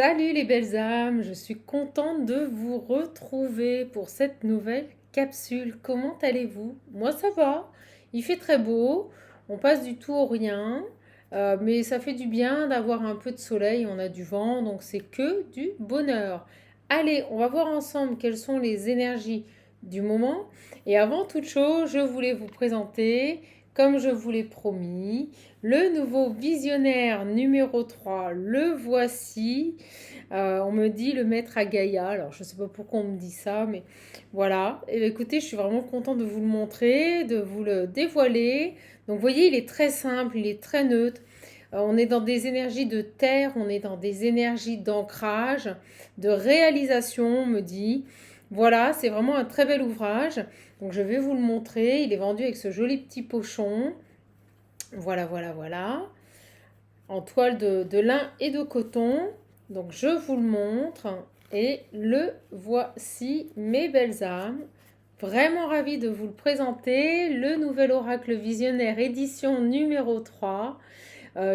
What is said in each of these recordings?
Salut les belles âmes, je suis contente de vous retrouver pour cette nouvelle capsule. Comment allez-vous? Moi ça va, il fait très beau, on passe du tout au rien, mais ça fait du bien d'avoir un peu de soleil, on a du vent, donc c'est que du bonheur. Allez, on va voir ensemble quelles sont les énergies du moment. Et avant toute chose, je voulais vous présenter, comme je vous l'ai promis, le nouveau visionnaire numéro 3. Le voici. On me dit le mettre à Gaïa. Alors, je ne sais pas pourquoi on me dit ça, mais voilà. Et écoutez, je suis vraiment contente de vous le montrer, de vous le dévoiler. Donc, vous voyez, il est très simple, il est très neutre. On est dans des énergies de terre, on est dans des énergies d'ancrage, de réalisation, on me dit. Voilà, c'est vraiment un très bel ouvrage. Donc, je vais vous le montrer. Il est vendu avec ce joli petit pochon. Voilà, voilà, voilà. En toile de lin et de coton. Donc je vous le montre. Et le voici, mes belles âmes. Vraiment ravie de vous le présenter. Le nouvel oracle visionnaire édition numéro 3.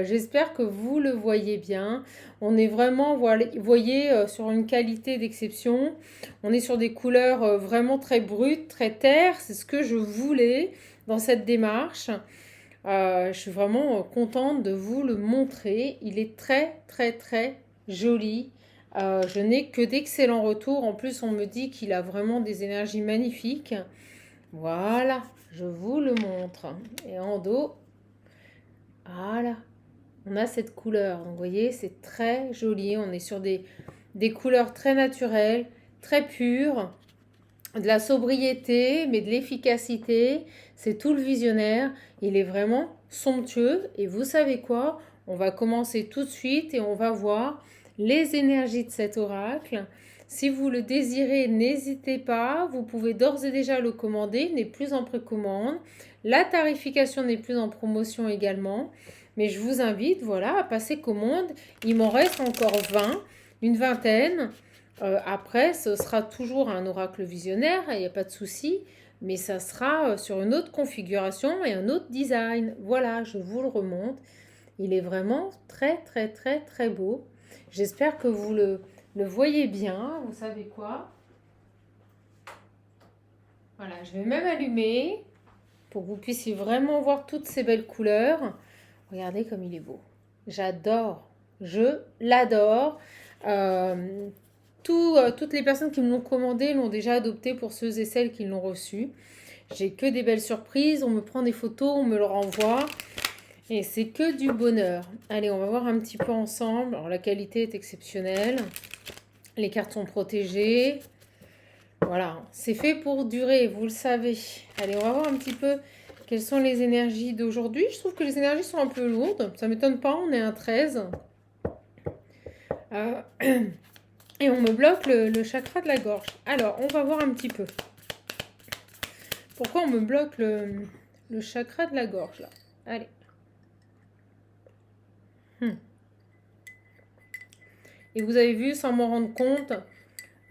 J'espère que vous le voyez bien. On est vraiment, vous voyez, sur une qualité d'exception. On est sur des couleurs vraiment très brutes, très terre. C'est ce que je voulais dans cette démarche. Je suis vraiment contente de vous le montrer. Il est très très très joli. Je n'ai que d'excellents retours. En plus, on me dit qu'il a vraiment des énergies magnifiques. Voilà, je vous le montre. Et en dos, voilà, on a cette couleur. Donc, vous voyez, c'est très joli. On est sur des couleurs très naturelles, très pures, de la sobriété, mais de l'efficacité. C'est tout le visionnaire. Il est vraiment somptueux. Et vous savez quoi? On va commencer tout de suite et on va voir les énergies de cet oracle. Si vous le désirez, n'hésitez pas. Vous pouvez d'ores et déjà le commander. Il n'est plus en précommande. La tarification n'est plus en promotion également. Mais je vous invite, voilà, à passer commande. Il m'en reste encore 20, une vingtaine. Après, ce sera toujours un oracle visionnaire, il n'y a pas de souci, mais ça sera sur une autre configuration et un autre design. Voilà, je vous le remonte. Il est vraiment très, très, très, très beau. J'espère que vous le voyez bien. Vous savez quoi? Voilà, je vais même allumer pour que vous puissiez vraiment voir toutes ces belles couleurs. Regardez comme il est beau. J'adore. Je l'adore. Euh, toutes les personnes qui me l'ont commandé l'ont déjà adopté pour ceux et celles qui l'ont reçu. J'ai que des belles surprises. On me prend des photos, on me le renvoie. Et c'est que du bonheur. Allez, on va voir un petit peu ensemble. Alors, la qualité est exceptionnelle. Les cartes sont protégées. Voilà, c'est fait pour durer, vous le savez. Allez, on va voir un petit peu quelles sont les énergies d'aujourd'hui. Je trouve que les énergies sont un peu lourdes. Ça ne m'étonne pas, on est un 13. Euh, et on me bloque le chakra de la gorge. Alors, on va voir un petit peu. Pourquoi on me bloque le chakra de la gorge, là? Allez. Et vous avez vu, sans m'en rendre compte,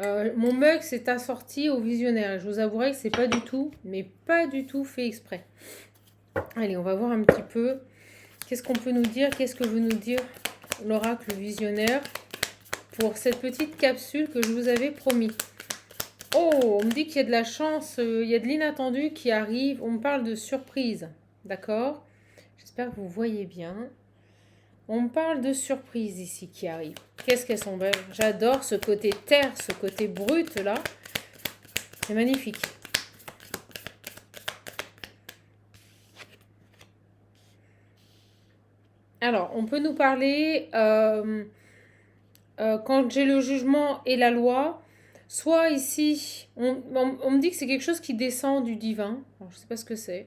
mon mug s'est assorti au visionnaire. Je vous avouerai que c'est pas du tout, mais pas du tout fait exprès. Allez, on va voir un petit peu. Qu'est-ce qu'on peut nous dire? Qu'est-ce que veut nous dire l'oracle visionnaire pour cette petite capsule que je vous avais promis? Oh, on me dit qu'il y a de la chance, il y a de l'inattendu qui arrive. On me parle de surprise, d'accord? J'espère que vous voyez bien. On me parle de surprises ici qui arrivent. Qu'est-ce qu'elles sont belles. J'adore ce côté terre, ce côté brut là. C'est magnifique. Alors, on peut nous parler, quand j'ai le jugement et la loi, soit ici, on me dit que c'est quelque chose qui descend du divin. Alors, je ne sais pas ce que c'est.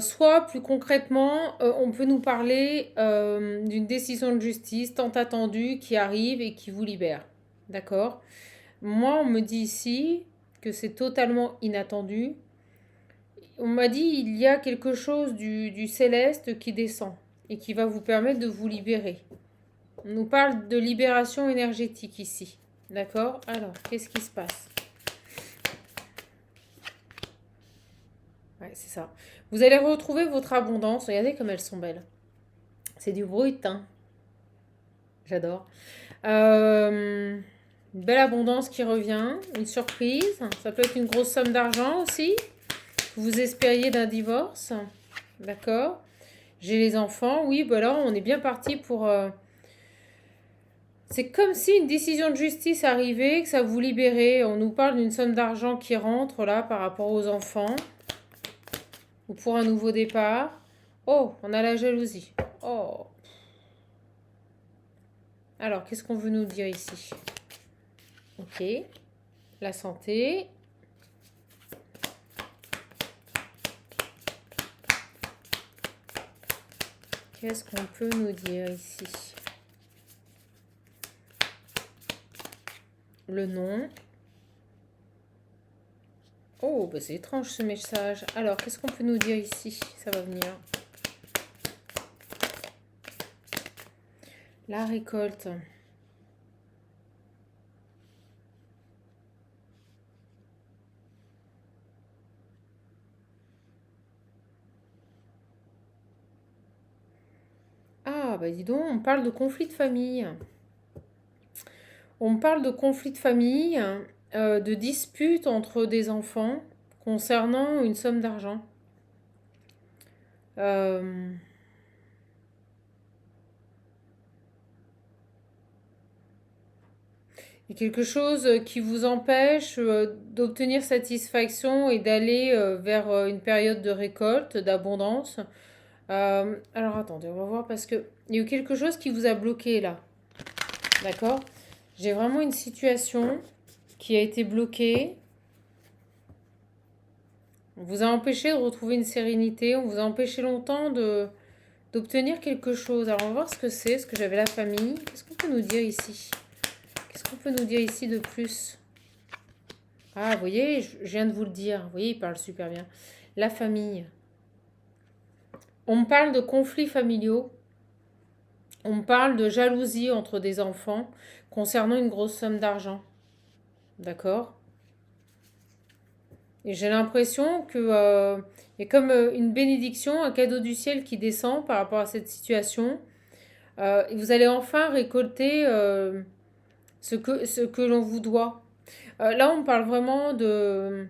Soit plus concrètement, on peut nous parler d'une décision de justice tant attendue qui arrive et qui vous libère. D'accord? Moi, on me dit ici que c'est totalement inattendu. On m'a dit il y a quelque chose du céleste qui descend et qui va vous permettre de vous libérer. On nous parle de libération énergétique ici. D'accord? Alors, qu'est-ce qui se passe? Ouais, c'est ça. Vous allez retrouver votre abondance. Regardez comme elles sont belles. C'est du brut, hein. J'adore. Une belle abondance qui revient, une surprise. Ça peut être une grosse somme d'argent aussi. Vous espériez d'un divorce. D'accord. J'ai les enfants. Oui, bah alors on est bien parti pour... C'est comme si une décision de justice arrivait, que ça vous libérait. On nous parle d'une somme d'argent qui rentre là par rapport aux enfants. Ou pour un nouveau départ. Oh, on a la jalousie. Oh. Alors, qu'est-ce qu'on veut nous dire ici? Ok. La santé. Qu'est-ce qu'on peut nous dire ici? Le nom. Oh, bah c'est étrange ce message. Alors, qu'est-ce qu'on peut nous dire ici? Ça va venir. La récolte. Ah, bah dis donc, on parle de conflit de famille. On parle de conflit de famille, de dispute entre des enfants concernant une somme d'argent. Euh, Il y a quelque chose qui vous empêche d'obtenir satisfaction et d'aller vers une période de récolte, d'abondance. Alors attendez, on va voir parce que il y a eu quelque chose qui vous a bloqué là. D'accord? J'ai vraiment une situation qui a été bloquée. On vous a empêché de retrouver une sérénité. On vous a empêché longtemps d'obtenir quelque chose. Alors on va voir ce que c'est, ce que j'avais la famille. Qu'est-ce qu'on peut nous dire ici? Qu'est-ce qu'on peut nous dire ici de plus? Ah, vous voyez, je viens de vous le dire. Vous voyez, il parle super bien. La famille. On me parle de conflits familiaux. On me parle de jalousie entre des enfants concernant une grosse somme d'argent. D'accord? Et j'ai l'impression que y a comme une bénédiction, un cadeau du ciel qui descend par rapport à cette situation. Et vous allez enfin récolter ce que l'on vous doit. Là, on parle vraiment de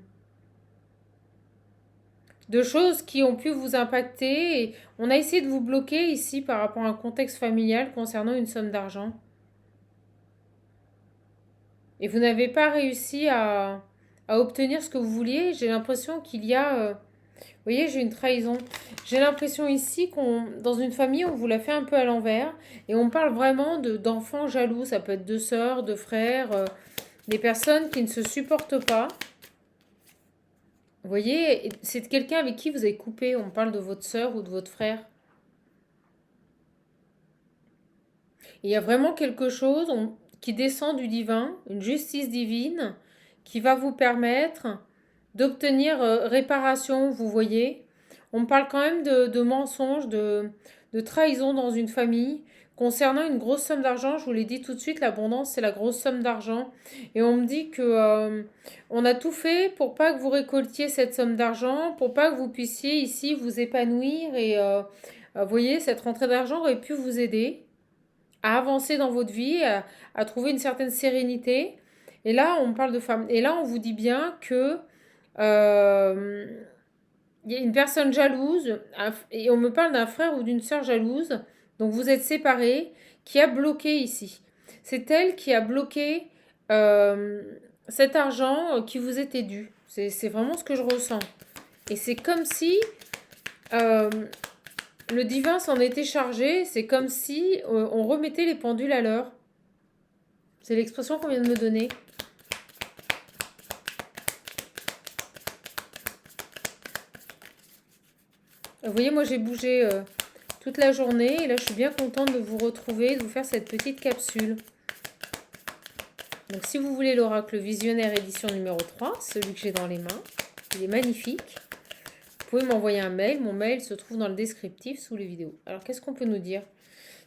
choses qui ont pu vous impacter. Et on a essayé de vous bloquer ici par rapport à un contexte familial concernant une somme d'argent. Et vous n'avez pas réussi à obtenir ce que vous vouliez. J'ai l'impression qu'il y a... vous voyez, j'ai une trahison. J'ai l'impression ici qu'on, dans une famille, on vous l'a fait un peu à l'envers. Et on parle vraiment d'enfants jaloux. Ça peut être de sœurs, de frères, des personnes qui ne se supportent pas. Vous voyez, c'est quelqu'un avec qui vous avez coupé. On parle de votre sœur ou de votre frère. Il y a vraiment quelque chose qui descend du divin, une justice divine, qui va vous permettre d'obtenir réparation, vous voyez. On parle quand même de mensonges, de trahison dans une famille. Concernant une grosse somme d'argent, je vous l'ai dit tout de suite, l'abondance, c'est la grosse somme d'argent. Et on me dit que on a tout fait pour pas que vous récoltiez cette somme d'argent, pour pas que vous puissiez ici vous épanouir. Et vous voyez, cette rentrée d'argent aurait pu vous aider à avancer dans votre vie, à trouver une certaine sérénité. Et là, on parle de femmes. Et là, on vous dit bien que euh, il y a une personne jalouse, et on me parle d'un frère ou d'une sœur jalouse, donc vous êtes séparés, qui a bloqué ici. C'est elle qui a bloqué euh, cet argent qui vous était dû. C'est vraiment ce que je ressens. Et c'est comme si euh, le divin s'en était chargé, c'est comme si on remettait les pendules à l'heure. C'est l'expression qu'on vient de me donner. Vous voyez, moi j'ai bougé toute la journée et là je suis bien contente de vous retrouver, de vous faire cette petite capsule. Donc si vous voulez l'oracle visionnaire édition numéro 3, celui que j'ai dans les mains, il est magnifique. Vous pouvez m'envoyer un mail, mon mail se trouve dans le descriptif sous les vidéos. Alors qu'est-ce qu'on peut nous dire?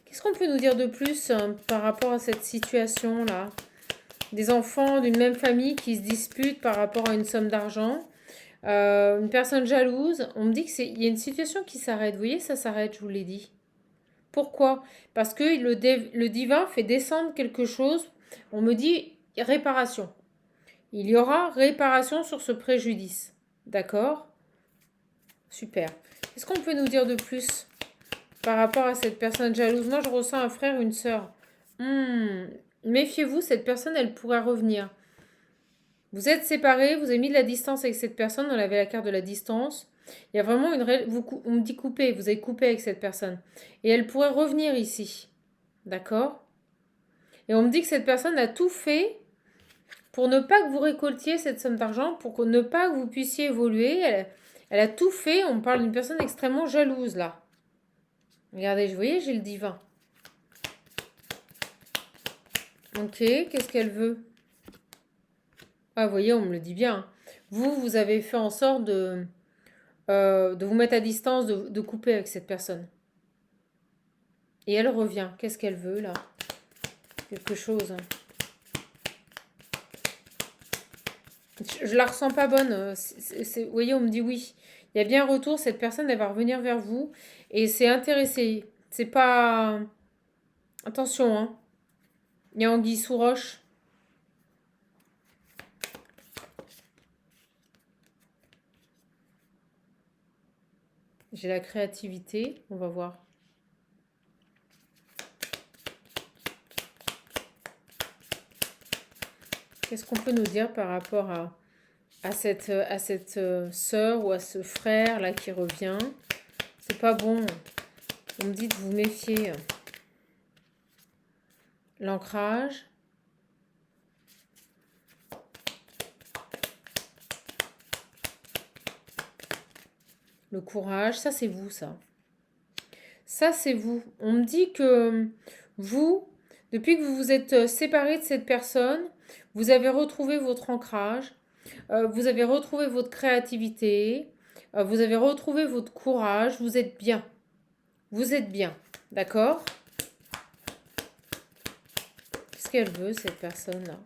Qu'est-ce qu'on peut nous dire de plus par rapport à cette situation-là? Des enfants d'une même famille qui se disputent par rapport à une somme d'argent. Une personne jalouse. On me dit qu'il y a une situation qui s'arrête. Vous voyez, ça s'arrête, je vous l'ai dit. Pourquoi? Parce que le divin fait descendre quelque chose. On me dit réparation. Il y aura réparation sur ce préjudice. D'accord? Super. Qu'est-ce qu'on peut nous dire de plus par rapport à cette personne jalouse? Moi, je ressens un frère, une sœur. Méfiez-vous, cette personne, elle pourrait revenir. Vous êtes séparés, vous avez mis de la distance avec cette personne, on avait la carte de la distance. Il y a vraiment on me dit couper, vous avez coupé avec cette personne. Et elle pourrait revenir ici. D'accord? Et on me dit que cette personne a tout fait pour ne pas que vous récoltiez cette somme d'argent, pour ne pas que vous puissiez évoluer. Elle a tout fait, on parle d'une personne extrêmement jalouse là. Regardez, vous voyez, j'ai le divin. Ok, qu'est-ce qu'elle veut? Ah, vous voyez, on me le dit bien. Vous avez fait en sorte de vous mettre à distance, de couper avec cette personne. Et elle revient. Qu'est-ce qu'elle veut là? Quelque chose. Je la ressens pas bonne. Vous voyez, on me dit oui. Il y a bien un retour. Cette personne, elle va revenir vers vous. Et c'est intéressé. C'est pas... Attention, hein. Il y a anguille sous roche. J'ai la créativité. On va voir. Qu'est-ce qu'on peut nous dire par rapport à cette sœur ou à ce frère là qui revient? C'est pas bon. On me dit de vous méfier. L'ancrage. Le courage. Ça, c'est vous, ça. Ça, c'est vous. On me dit que vous, depuis que vous vous êtes séparé de cette personne, vous avez retrouvé votre ancrage, vous avez retrouvé votre créativité, vous avez retrouvé votre courage, vous êtes bien. Vous êtes bien, d'accord? Qu'est-ce qu'elle veut, cette personne-là?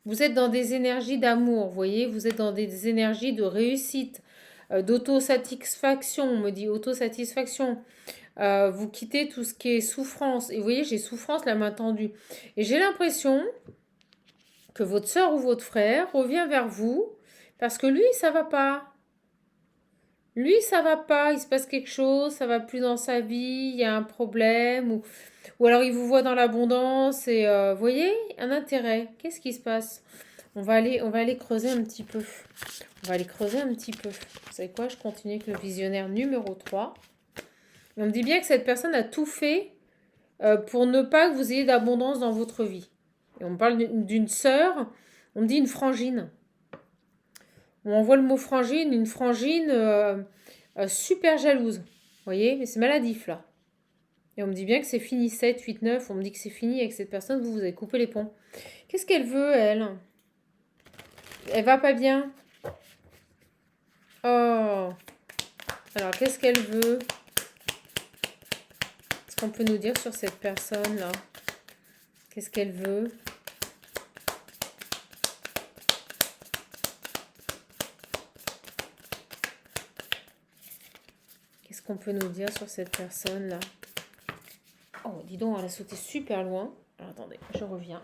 Vous êtes dans des énergies d'amour, vous voyez? Vous êtes dans des énergies de réussite, d'autosatisfaction, on me dit autosatisfaction. Vous quittez tout ce qui est souffrance. Et vous voyez, j'ai souffrance, la main tendue. Et j'ai l'impression que votre soeur ou votre frère revient vers vous parce que lui, ça va pas. Lui, ça va pas, il se passe quelque chose, ça va plus dans sa vie, il y a un problème, ou alors il vous voit dans l'abondance et vous voyez, un intérêt. Qu'est-ce qui se passe? On va aller creuser un petit peu. On va aller creuser un petit peu. Vous savez quoi? Je continue avec le visionnaire numéro 3. On me dit bien que cette personne a tout fait pour ne pas que vous ayez d'abondance dans votre vie. Et on me parle d'une sœur, on me dit une frangine. On envoie le mot frangine, une frangine super jalouse. Vous voyez, mais c'est maladif là. Et on me dit bien que c'est fini, 7, 8, 9, on me dit que c'est fini avec cette personne, vous avez coupé les ponts. Qu'est-ce qu'elle veut, elle? Elle va pas bien? Oh. Alors, qu'est-ce qu'elle veut? Qu'est-ce qu'on peut nous dire sur cette personne-là? Qu'est-ce qu'elle veut? Qu'est-ce qu'on peut nous dire sur cette personne-là? Oh, dis donc, elle a sauté super loin. Alors, attendez, je reviens.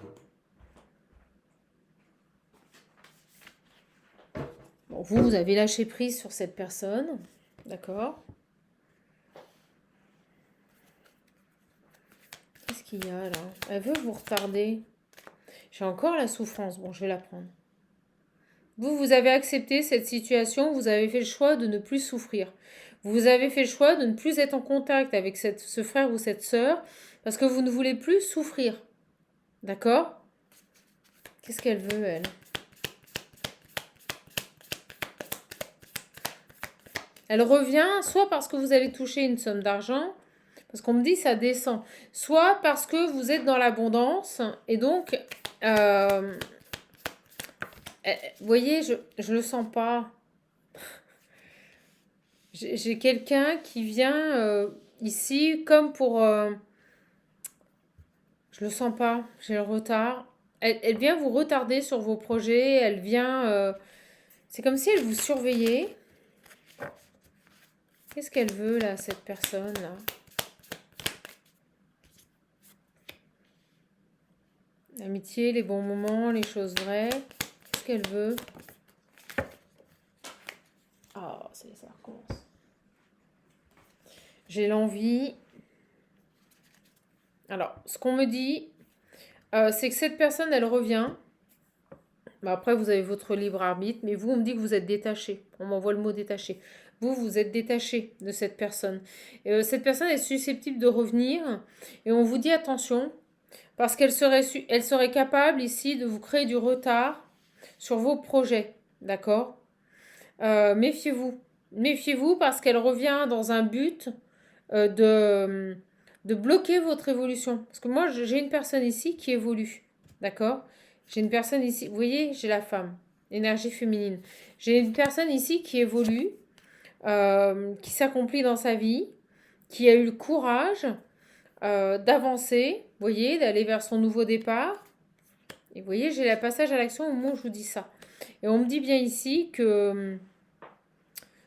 Bon, vous avez lâché prise sur cette personne. D'accord? Qu'est-ce qu'il y a là? Elle veut vous retarder. J'ai encore la souffrance. Bon, je vais la prendre. Vous avez accepté cette situation. Vous avez fait le choix de ne plus souffrir. Vous avez fait le choix de ne plus être en contact avec ce frère ou cette sœur parce que vous ne voulez plus souffrir. D'accord? Qu'est-ce qu'elle veut, elle? Elle revient soit parce que vous avez touché une somme d'argent, parce qu'on me dit ça descend, soit parce que vous êtes dans l'abondance et donc, vous voyez, je le sens pas. J'ai quelqu'un qui vient ici comme pour... je le sens pas, j'ai le retard. Elle vient vous retarder sur vos projets, elle vient... c'est comme si elle vous surveillait. Qu'est-ce qu'elle veut là, cette personne là? Amitié, les bons moments, les choses vraies. Qu'est-ce qu'elle veut? Ah, ça recommence. J'ai l'envie. Alors, ce qu'on me dit, c'est que cette personne, elle revient. Bah, après, vous avez votre libre arbitre, mais vous, on me dit que vous êtes détaché. On m'envoie le mot détaché. Vous, vous êtes détaché de cette personne. Cette personne est susceptible de revenir. Et on vous dit attention, parce elle serait capable ici de vous créer du retard sur vos projets. D'accord? Méfiez-vous. Méfiez-vous parce qu'elle revient dans un but de bloquer votre évolution. Parce que moi, j'ai une personne ici qui évolue. D'accord? J'ai une personne ici, vous voyez, j'ai la femme, énergie féminine. J'ai une personne ici qui évolue, qui s'accomplit dans sa vie, qui a eu le courage d'avancer, vous voyez, d'aller vers son nouveau départ. Et vous voyez, j'ai le passage à l'action au moment où je vous dis ça. Et on me dit bien ici que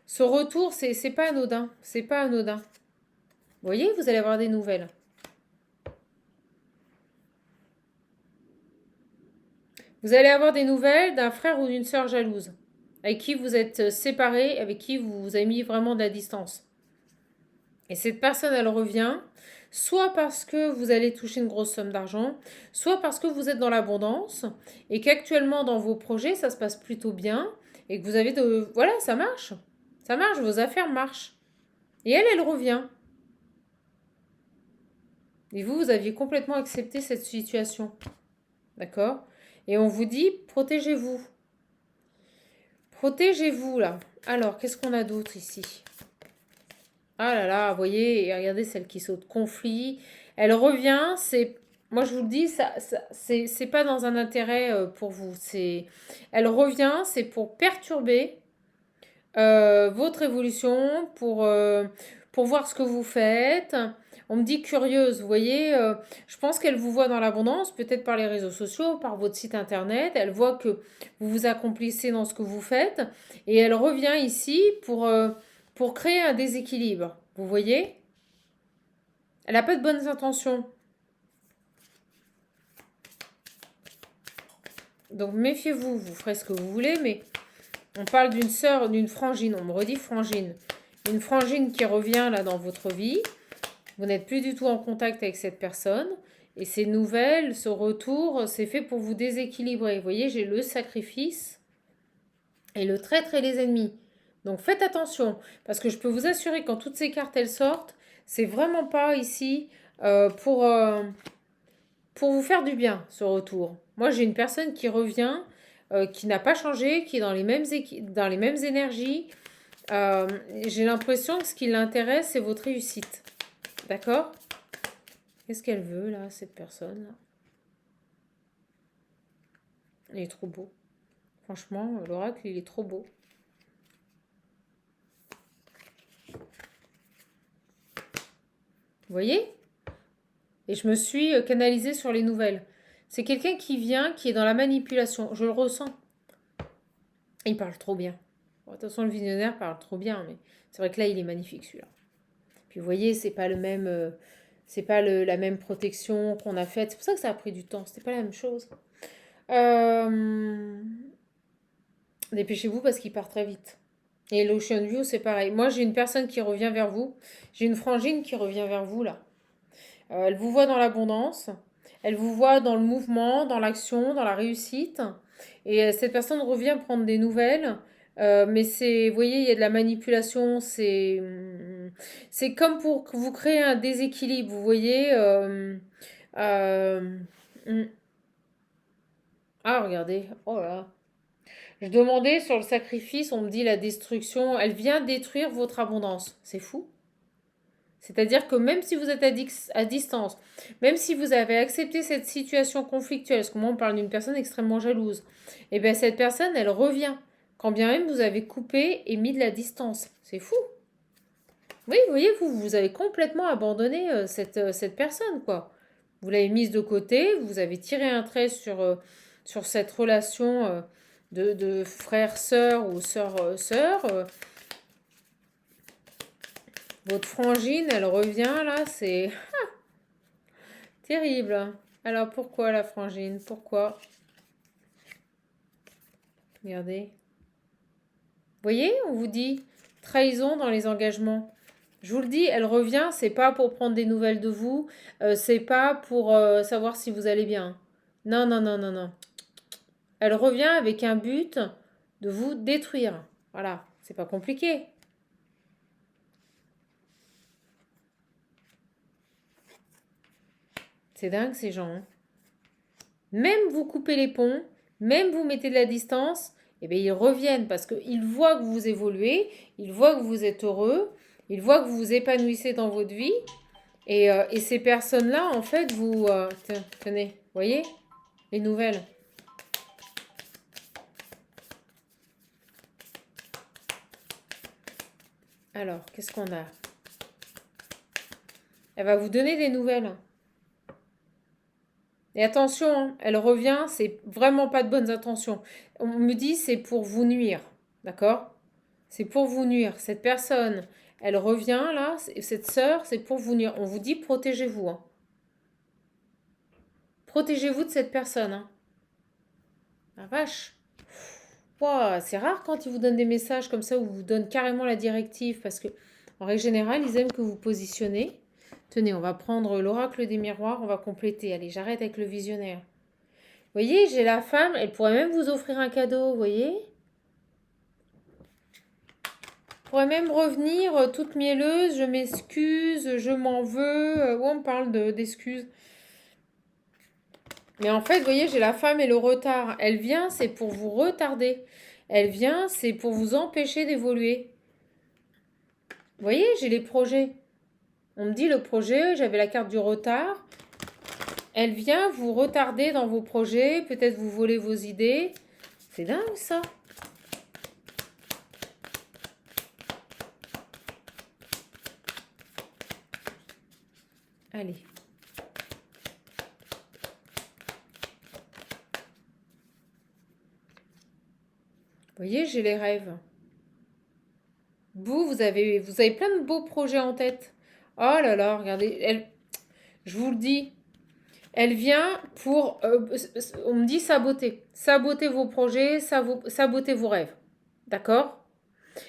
ce retour, c'est pas anodin. C'est pas anodin. Vous voyez, vous allez avoir des nouvelles. Vous allez avoir des nouvelles d'un frère ou d'une sœur jalouse, avec qui vous êtes séparés, avec qui vous avez mis vraiment de la distance. Et cette personne, elle revient, soit parce que vous allez toucher une grosse somme d'argent, soit parce que vous êtes dans l'abondance, et qu'actuellement dans vos projets, ça se passe plutôt bien, et que vous avez de... Voilà, ça marche. Ça marche, vos affaires marchent. Et elle revient. Et vous aviez complètement accepté cette situation. D'accord? Et on vous dit, protégez-vous. Protégez-vous, là. Alors, qu'est-ce qu'on a d'autre ici? Ah là là, vous voyez, et regardez celle qui saute. Conflit. Elle revient, c'est... Moi, je vous le dis, c'est pas dans un intérêt pour vous. Elle revient, c'est pour perturber votre évolution, pour voir ce que vous faites. On me dit curieuse, vous voyez, je pense qu'elle vous voit dans l'abondance, peut-être par les réseaux sociaux, par votre site internet. Elle voit que vous vous accomplissez dans ce que vous faites et elle revient ici pour créer un déséquilibre. Vous voyez? Elle n'a pas de bonnes intentions. Donc méfiez-vous, vous ferez ce que vous voulez, mais on parle d'une sœur, d'une frangine, on me redit frangine. Une frangine qui revient là dans votre vie. Vous n'êtes plus du tout en contact avec cette personne. Et ces nouvelles, ce retour, c'est fait pour vous déséquilibrer. Vous voyez, j'ai le sacrifice et le traître et les ennemis. Donc faites attention. Parce que je peux vous assurer que quand toutes ces cartes, elles sortent, c'est vraiment pas ici pour vous faire du bien, ce retour. Moi, j'ai une personne qui revient, qui n'a pas changé, qui est dans les mêmes énergies. J'ai l'impression que ce qui l'intéresse, c'est votre réussite. D'accord? Qu'est-ce qu'elle veut, là, cette personne-là? Il est trop beau. Franchement, l'oracle, il est trop beau. Vous voyez? Et je me suis canalisée sur les nouvelles. C'est quelqu'un qui vient, qui est dans la manipulation. Je le ressens. Il parle trop bien. Bon, de toute façon, le visionnaire parle trop bien, mais c'est vrai que là, il est magnifique, celui-là. Puis vous voyez, c'est pas le même... c'est pas la même protection qu'on a faite. C'est pour ça que ça a pris du temps. C'était pas la même chose. Dépêchez-vous parce qu'il part très vite. Et l'Ocean View, c'est pareil. Moi, j'ai une personne qui revient vers vous. J'ai une frangine qui revient vers vous, là. Elle vous voit dans l'abondance. Elle vous voit dans le mouvement, dans l'action, dans la réussite. Et cette personne revient prendre des nouvelles. Mais c'est, vous voyez, il y a de la manipulation. C'est comme pour vous créer un déséquilibre. Vous voyez. Ah, regardez. Oh là. Je demandais sur le sacrifice, on me dit la destruction. Elle vient détruire votre abondance. C'est fou. C'est-à-dire que même si vous êtes à distance, même si vous avez accepté cette situation conflictuelle, parce que moi on parle d'une personne extrêmement jalouse, et bien cette personne, elle revient. Quand bien même vous avez coupé et mis de la distance. C'est fou. Oui, vous voyez, vous avez complètement abandonné cette personne, quoi. Vous l'avez mise de côté, vous avez tiré un trait sur cette relation de frère-sœur ou sœur-sœur. Votre frangine, elle revient là, c'est terrible. Alors, pourquoi la frangine? Pourquoi? Regardez. Vous voyez, on vous dit trahison dans les engagements. Je vous le dis, elle revient, c'est pas pour prendre des nouvelles de vous, c'est pas pour savoir si vous allez bien. Non, non, non, non, non. Elle revient avec un but de vous détruire. Voilà, c'est pas compliqué. C'est dingue ces gens, hein. Même vous coupez les ponts, même vous mettez de la distance, eh bien ils reviennent parce qu'ils voient que vous évoluez, ils voient que vous êtes heureux, ils voient que vous vous épanouissez dans votre vie. Et ces personnes-là, en fait, vous... tenez, vous voyez les nouvelles. Alors, qu'est-ce qu'on a? Elle va vous donner des nouvelles. Et attention, hein, elle revient, c'est vraiment pas de bonnes intentions. On me dit c'est pour vous nuire, d'accord? C'est pour vous nuire. Cette personne, elle revient là, cette sœur, c'est pour vous nuire. On vous dit protégez-vous, hein. Protégez-vous de cette personne, hein. La vache. Ouah, c'est rare quand ils vous donnent des messages comme ça où ils vous donnent carrément la directive parce que en règle générale, ils aiment que vous positionnez. Tenez, on va prendre l'oracle des miroirs, on va compléter. Allez, j'arrête avec le visionnaire. Vous voyez, j'ai la femme, elle pourrait même vous offrir un cadeau, vous voyez? Elle pourrait même revenir toute mielleuse, je m'excuse, je m'en veux. On me parle d'excuses. Mais en fait, vous voyez, j'ai la femme et le retard. Elle vient, c'est pour vous retarder. Elle vient, c'est pour vous empêcher d'évoluer. Vous voyez, j'ai les projets. On me dit le projet, j'avais la carte du retard. Elle vient vous retarder dans vos projets, peut-être vous voler vos idées. C'est dingue ça. Allez. Vous voyez, j'ai les rêves. Vous avez plein de beaux projets en tête. Oh là là, regardez, je vous le dis, elle vient pour, on me dit saboter. Saboter vos projets, saboter vos rêves. D'accord?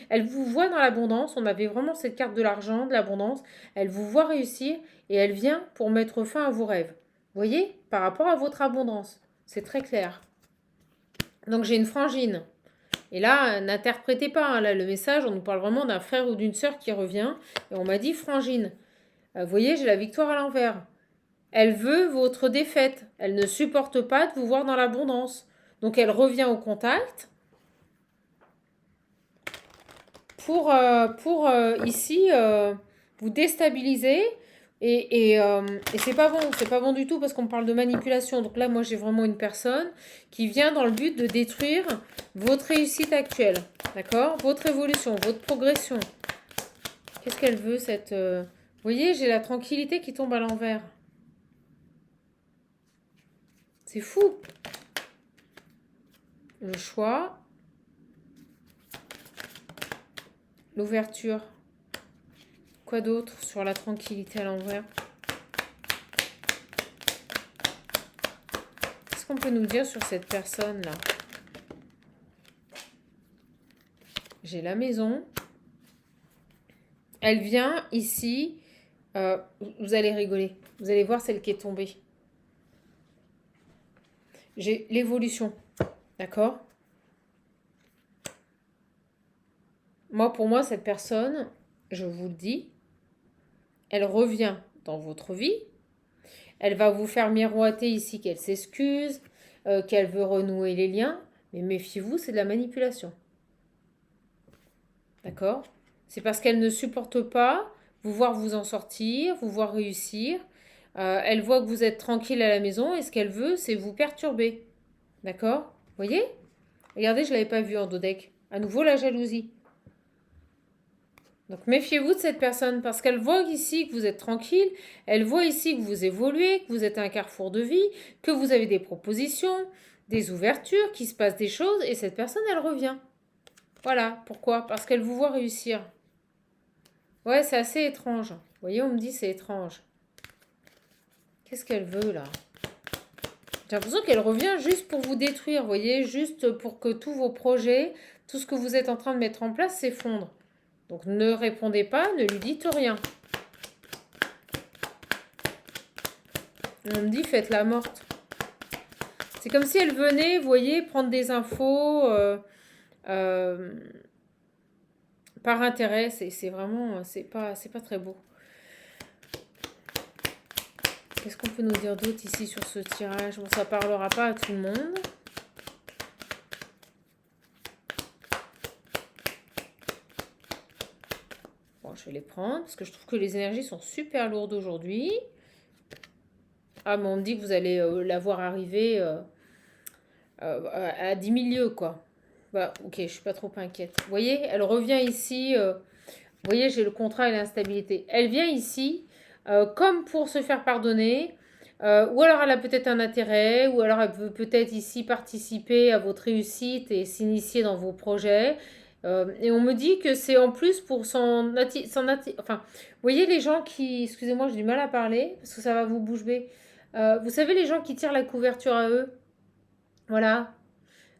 Elle vous voit dans l'abondance, on avait vraiment cette carte de l'argent, de l'abondance. Elle vous voit réussir et elle vient pour mettre fin à vos rêves. Vous voyez? Par rapport à votre abondance. C'est très clair. Donc j'ai une frangine. Et là, n'interprétez pas, hein, là, le message, on nous parle vraiment d'un frère ou d'une sœur qui revient. Et on m'a dit frangine. Vous voyez, j'ai la victoire à l'envers. Elle veut votre défaite. Elle ne supporte pas de vous voir dans l'abondance. Donc elle revient au contact pour ici vous déstabiliser. Et c'est pas bon, c'est pas bon du tout parce qu'on parle de manipulation. Donc là, moi, j'ai vraiment une personne qui vient dans le but de détruire votre réussite actuelle. D'accord? Votre évolution, votre progression. Qu'est-ce qu'elle veut, cette... Vous voyez, j'ai la tranquillité qui tombe à l'envers. C'est fou. Le choix. L'ouverture. Quoi d'autre sur la tranquillité à l'envers? Qu'est-ce qu'on peut nous dire sur cette personne-là? J'ai la maison. Elle vient ici. Vous allez rigoler. Vous allez voir celle qui est tombée. J'ai l'évolution. D'accord? Pour moi, cette personne, je vous le dis, elle revient dans votre vie. Elle va vous faire miroiter ici qu'elle s'excuse, qu'elle veut renouer les liens. Mais méfiez-vous, c'est de la manipulation. D'accord? C'est parce qu'elle ne supporte pas vous voir vous en sortir, vous voir réussir. Elle voit que vous êtes tranquille à la maison et ce qu'elle veut, c'est vous perturber. D'accord? Vous voyez? Regardez, je ne l'avais pas vu en dodec. À nouveau, la jalousie. Donc méfiez-vous de cette personne parce qu'elle voit ici que vous êtes tranquille, elle voit ici que vous évoluez, que vous êtes à un carrefour de vie, que vous avez des propositions, des ouvertures, qu'il se passe des choses et cette personne, elle revient. Voilà, pourquoi? Parce qu'elle vous voit réussir. Ouais, c'est assez étrange. Vous voyez, on me dit c'est étrange. Qu'est-ce qu'elle veut là? J'ai l'impression qu'elle revient juste pour vous détruire, vous voyez, juste pour que tous vos projets, tout ce que vous êtes en train de mettre en place s'effondre. Donc ne répondez pas, ne lui dites rien. On me dit faites la morte. C'est comme si elle venait, vous voyez, prendre des infos euh, par intérêt. C'est vraiment, c'est pas très beau. Qu'est-ce qu'on peut nous dire d'autre ici sur ce tirage? Bon, ça parlera pas à tout le monde. Bon, je vais les prendre parce que je trouve que les énergies sont super lourdes aujourd'hui. Ah, mais on me dit que vous allez la voir arriver à 10 000 lieues, quoi. Bah, ok, je suis pas trop inquiète. Vous voyez, elle revient ici. Vous voyez, j'ai le contrat et l'instabilité. Elle vient ici comme pour se faire pardonner. Ou alors elle a peut-être un intérêt, ou alors elle peut peut-être ici participer à votre réussite et s'initier dans vos projets. Et on me dit que c'est en plus pour enfin, vous voyez les gens qui... Excusez-moi, j'ai du mal à parler, parce que ça va vous bouche bée. Vous savez les gens qui tirent la couverture à eux? Voilà.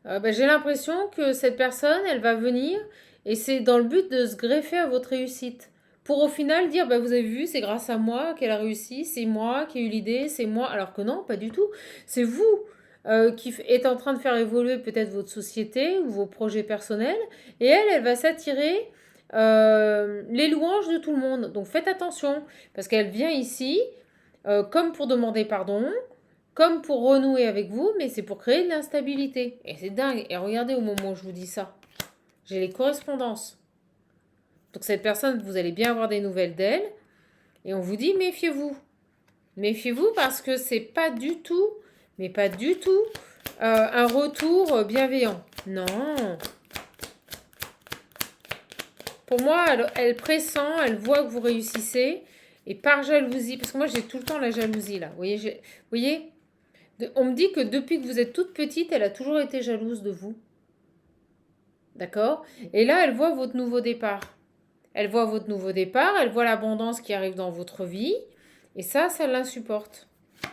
Bah, j'ai l'impression que cette personne, elle va venir et c'est dans le but de se greffer à votre réussite. Pour au final dire, bah, vous avez vu, c'est grâce à moi qu'elle a réussi, c'est moi qui ai eu l'idée, c'est moi. Alors que non, pas du tout. C'est vous qui êtes en train de faire évoluer peut-être votre société ou vos projets personnels. Et elle va s'attirer les louanges de tout le monde. Donc faites attention, parce qu'elle vient ici comme pour demander pardon, comme pour renouer avec vous, mais c'est pour créer de l'instabilité. Et c'est dingue. Et regardez au moment où je vous dis ça. J'ai les correspondances. Donc cette personne, vous allez bien avoir des nouvelles d'elle. Et on vous dit, méfiez-vous. Méfiez-vous parce que c'est pas du tout, mais pas du tout, un retour bienveillant. Non. Pour moi, elle pressent, elle voit que vous réussissez. Et par jalousie, parce que moi j'ai tout le temps la jalousie là. Vous voyez, on me dit que depuis que vous êtes toute petite, elle a toujours été jalouse de vous. D'accord? Et là, elle voit votre nouveau départ. Elle voit votre nouveau départ, elle voit l'abondance qui arrive dans votre vie. Et ça l'insupporte.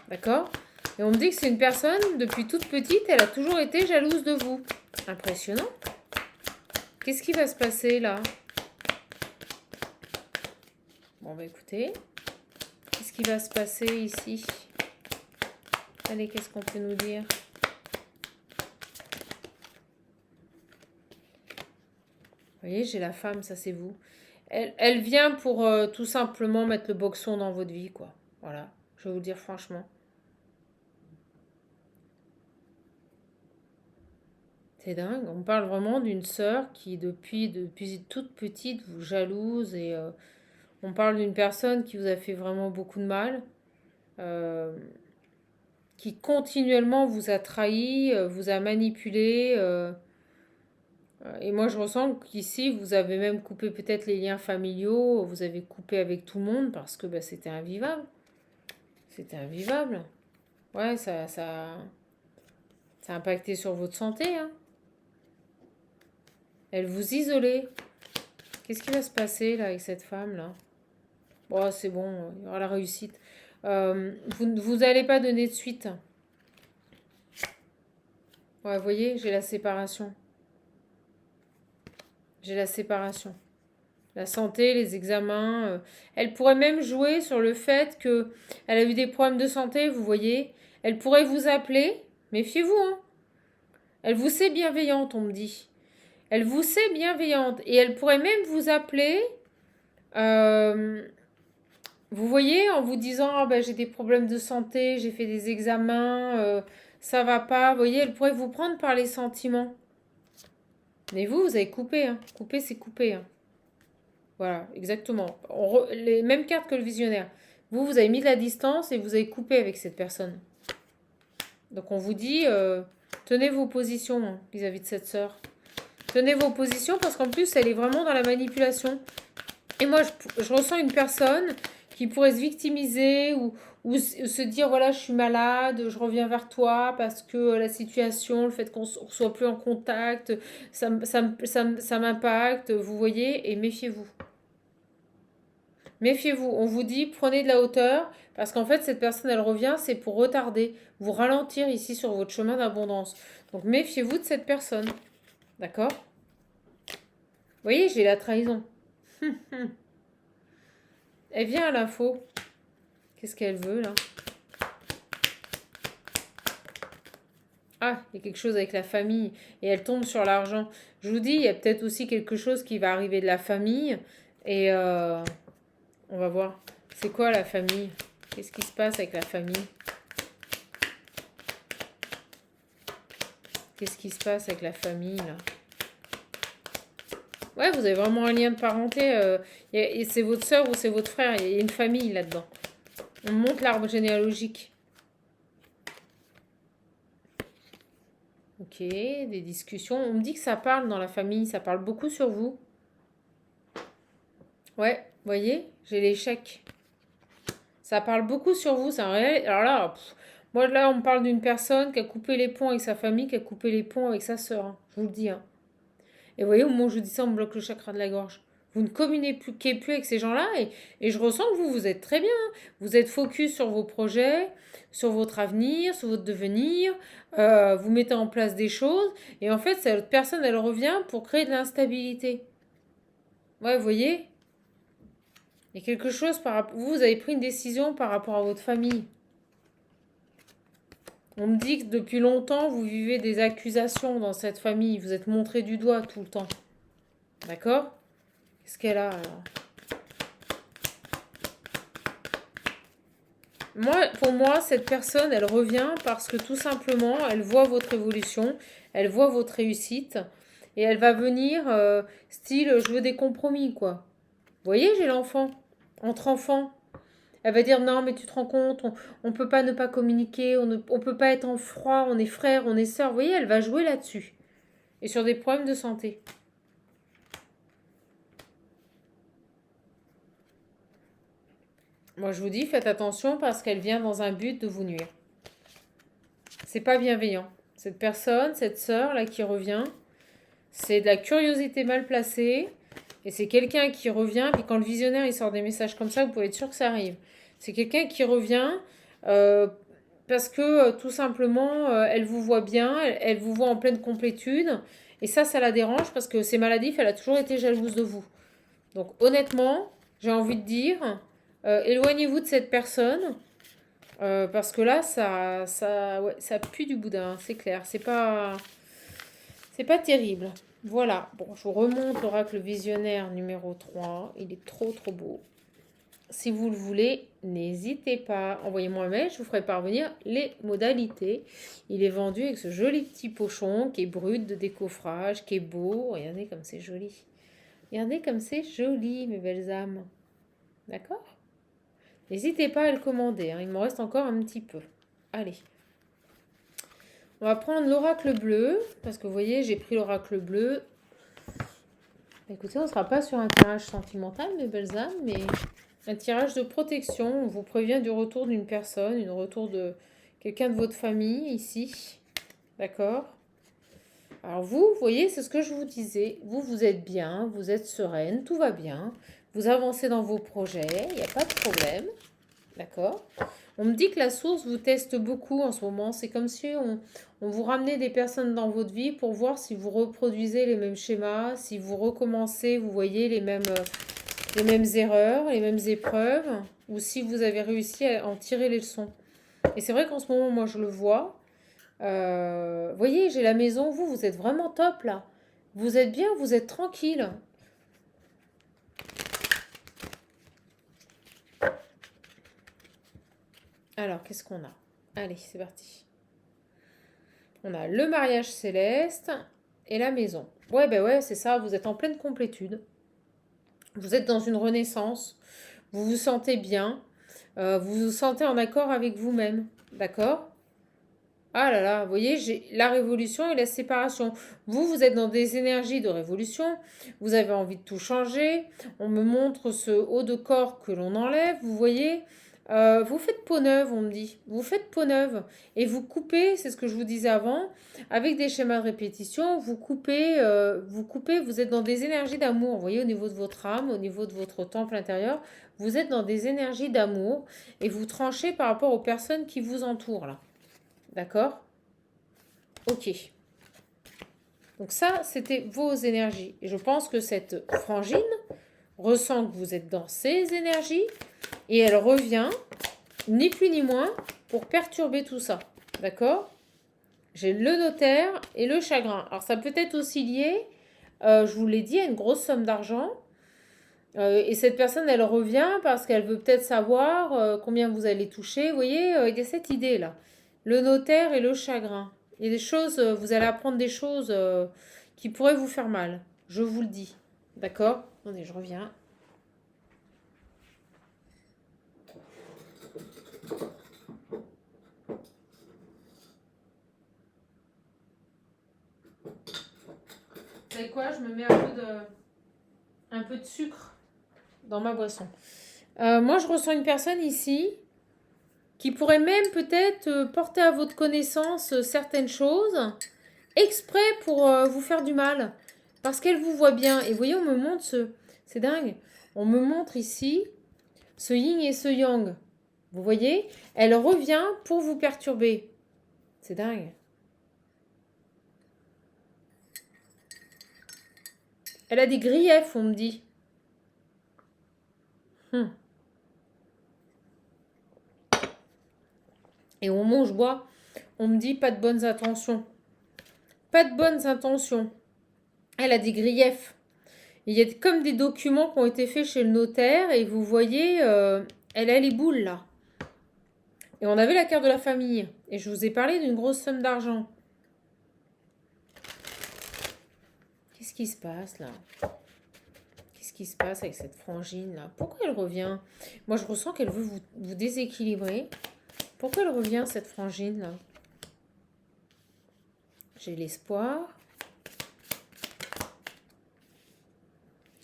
D'accord? Et on me dit que c'est une personne, depuis toute petite, elle a toujours été jalouse de vous. Impressionnant. Qu'est-ce qui va se passer là? Bon, bah écoutez. Qu'est-ce qui va se passer ici? Allez, qu'est-ce qu'on peut nous dire? Vous voyez, j'ai la femme, ça c'est vous. Elle vient pour tout simplement mettre le boxon dans votre vie, quoi. Voilà, je vais vous dire franchement. C'est dingue, on parle vraiment d'une sœur qui depuis toute petite vous jalouse et on parle d'une personne qui vous a fait vraiment beaucoup de mal, euh, qui continuellement vous a trahi, vous a manipulé. Et moi, je ressens qu'ici, vous avez même coupé peut-être les liens familiaux, vous avez coupé avec tout le monde parce que bah, c'était invivable. C'était invivable. Ouais, ça a impacté sur votre santé. Hein. Elle vous isolait. Qu'est-ce qui va se passer là avec cette femme-là? Bon, c'est bon, il y aura la réussite. Vous n'allez pas donner de suite. Ouais, vous voyez, j'ai la séparation. J'ai la séparation. La santé, les examens. Elle pourrait même jouer sur le fait que elle a eu des problèmes de santé, vous voyez. Elle pourrait vous appeler. Méfiez-vous, hein. Elle vous sait bienveillante, on me dit. Elle vous sait bienveillante. Et elle pourrait même vous appeler. euh, vous voyez, en vous disant ah ben, j'ai des problèmes de santé, j'ai fait des examens, ça va pas. Vous voyez, elle pourrait vous prendre par les sentiments. Mais vous avez coupé. Hein. Couper, c'est couper. Hein. Voilà, exactement. Les mêmes cartes que le visionnaire. Vous avez mis de la distance et vous avez coupé avec cette personne. Donc on vous dit, tenez vos positions hein, vis-à-vis de cette sœur. Tenez vos positions parce qu'en plus, elle est vraiment dans la manipulation. Et moi, je ressens une personne qui pourrait se victimiser ou se dire, voilà, je suis malade, je reviens vers toi parce que la situation, le fait qu'on ne soit plus en contact, ça m'impacte, vous voyez, et méfiez-vous. Méfiez-vous, on vous dit prenez de la hauteur parce qu'en fait cette personne elle revient, c'est pour retarder, vous ralentir ici sur votre chemin d'abondance. Donc méfiez-vous de cette personne, d'accord? Vous voyez, j'ai la trahison. Elle vient à l'info. Qu'est-ce qu'elle veut là? Ah, il y a quelque chose avec la famille et elle tombe sur l'argent. Je vous dis, il y a peut-être aussi quelque chose qui va arriver de la famille et on va voir. C'est quoi la famille? Qu'est-ce qui se passe avec la famille? Qu'est-ce qui se passe avec la famille là? Ouais, vous avez vraiment un lien de parenté. Et c'est votre soeur ou c'est votre frère. Il y a une famille là-dedans. On monte l'arbre généalogique. Ok, des discussions. On me dit que ça parle dans la famille. Ça parle beaucoup sur vous. Ouais, vous voyez, j'ai l'échec. Ça parle beaucoup sur vous. C'est un réel. Alors là, moi là, on me parle d'une personne qui a coupé les ponts avec sa famille, qui a coupé les ponts avec sa soeur. Hein. Je vous le dis. Hein. Et vous voyez, au moment où je vous dis ça, on me bloque le chakra de la gorge. Vous ne communiquez plus avec ces gens-là et je ressens que vous êtes très bien. Vous êtes focus sur vos projets, sur votre avenir, sur votre devenir. Vous mettez en place des choses et en fait, cette personne, elle revient pour créer de l'instabilité. Ouais, vous voyez, il y a quelque chose par rapport... Vous avez pris une décision par rapport à votre famille. On me dit que depuis longtemps, vous vivez des accusations dans cette famille. Vous êtes montré du doigt tout le temps. D'accord? Qu'est-ce qu'elle a alors? Pour moi, cette personne, elle revient parce que tout simplement, elle voit votre évolution, elle voit votre réussite et elle va venir style je veux des compromis quoi. Vous voyez, j'ai l'enfant, entre enfants. Elle va dire non mais tu te rends compte, on peut pas ne pas communiquer, on peut pas être en froid, on est frères, on est sœurs. Vous voyez, elle va jouer là-dessus et sur des problèmes de santé. Moi, je vous dis, faites attention parce qu'elle vient dans un but de vous nuire. C'est pas bienveillant. Cette personne, cette sœur là qui revient, c'est de la curiosité mal placée et c'est quelqu'un qui revient. Puis quand le visionnaire il sort des messages comme ça, vous pouvez être sûr que ça arrive. C'est quelqu'un qui revient euh, parce que tout simplement, elle vous voit bien, elle vous voit en pleine complétude et ça la dérange parce que c'est maladif. Elle a toujours été jalouse de vous. Donc honnêtement, j'ai envie de dire, éloignez-vous de cette personne. Parce que là, ouais, ça pue du boudin, c'est clair. C'est pas terrible. Voilà. Bon, je vous remonte l'oracle visionnaire numéro 3. Il est trop, trop beau. Si vous le voulez, n'hésitez pas. Envoyez-moi un mail, je vous ferai parvenir les modalités. Il est vendu avec ce joli petit pochon qui est brut de décoffrage, qui est beau. Regardez comme c'est joli. Regardez comme c'est joli, mes belles âmes. D'accord? N'hésitez pas à le commander, hein. Il me reste encore un petit peu. Allez. On va prendre l'oracle bleu, parce que vous voyez, j'ai pris l'oracle bleu. Écoutez, on ne sera pas sur un tirage sentimental, mes belles âmes, mais un tirage de protection. On vous prévient du retour d'une personne, du retour de quelqu'un de votre famille, ici. D'accord? Alors vous voyez, c'est ce que je vous disais. Vous êtes bien, vous êtes sereine, tout va bien. Vous avancez dans vos projets, il n'y a pas de problème. D'accord? On me dit que la source vous teste beaucoup en ce moment. C'est comme si on vous ramenait des personnes dans votre vie pour voir si vous reproduisez les mêmes schémas, si vous recommencez, vous voyez, les mêmes erreurs, les mêmes épreuves, ou si vous avez réussi à en tirer les leçons. Et c'est vrai qu'en ce moment, moi, je le vois. Vous voyez, j'ai la maison. Vous êtes vraiment top, là. Vous êtes bien, vous êtes tranquille. Alors, qu'est-ce qu'on a? Allez, c'est parti. On a le mariage céleste et la maison. Ouais, ben ouais, c'est ça, vous êtes en pleine complétude. Vous êtes dans une renaissance. Vous vous sentez bien. Vous vous sentez en accord avec vous-même. D'accord? Ah là là, vous voyez, j'ai la révolution et la séparation. Vous êtes dans des énergies de révolution. Vous avez envie de tout changer. On me montre ce haut de corps que l'on enlève. Vous voyez, Vous faites peau neuve, on me dit. Vous faites peau neuve. Et vous coupez, c'est ce que je vous disais avant, avec des schémas de répétition, vous êtes dans des énergies d'amour. Vous voyez, au niveau de votre âme, au niveau de votre temple intérieur, vous êtes dans des énergies d'amour et vous tranchez par rapport aux personnes qui vous entourent, là. D'accord? Ok. Donc ça, c'était vos énergies. Et je pense que cette frangine ressent que vous êtes dans ces énergies et elle revient, ni plus ni moins, pour perturber tout ça. D'accord? J'ai le notaire et le chagrin. Alors ça peut être aussi lié, je vous l'ai dit, à une grosse somme d'argent. Et cette personne, elle revient parce qu'elle veut peut-être savoir combien vous allez toucher. Vous voyez, il y a cette idée-là. Le notaire et le chagrin. Il y a des choses, vous allez apprendre des choses qui pourraient vous faire mal. Je vous le dis. D'accord? Attendez, je reviens. Vous savez quoi? Je me mets un peu de sucre dans ma boisson. Moi, je ressens une personne ici qui pourrait même peut-être porter à votre connaissance certaines choses exprès pour vous faire du mal. Parce qu'elle vous voit bien. Et vous voyez, on me montre ce... C'est dingue. On me montre ici ce yin et ce yang. Vous voyez? Elle revient pour vous perturber. C'est dingue. Elle a des griefs, on me dit. Et au moment où je bois, on me dit pas de bonnes intentions. Pas de bonnes intentions. Elle a des griefs. Il y a comme des documents qui ont été faits chez le notaire et vous voyez, elle a les boules là. Et on avait la carte de la famille. Et je vous ai parlé d'une grosse somme d'argent. Qu'est-ce qui se passe là? Qu'est-ce qui se passe avec cette frangine là? Pourquoi elle revient? Moi je ressens qu'elle veut vous déséquilibrer. Pourquoi elle revient cette frangine là? J'ai l'espoir.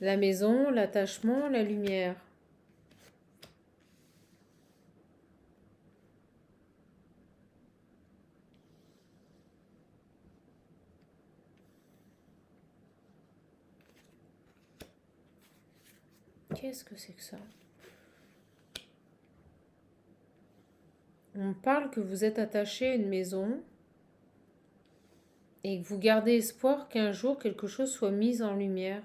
La maison, l'attachement, la lumière. Qu'est-ce que c'est que ça? On parle que vous êtes attaché à une maison et que vous gardez espoir qu'un jour quelque chose soit mis en lumière.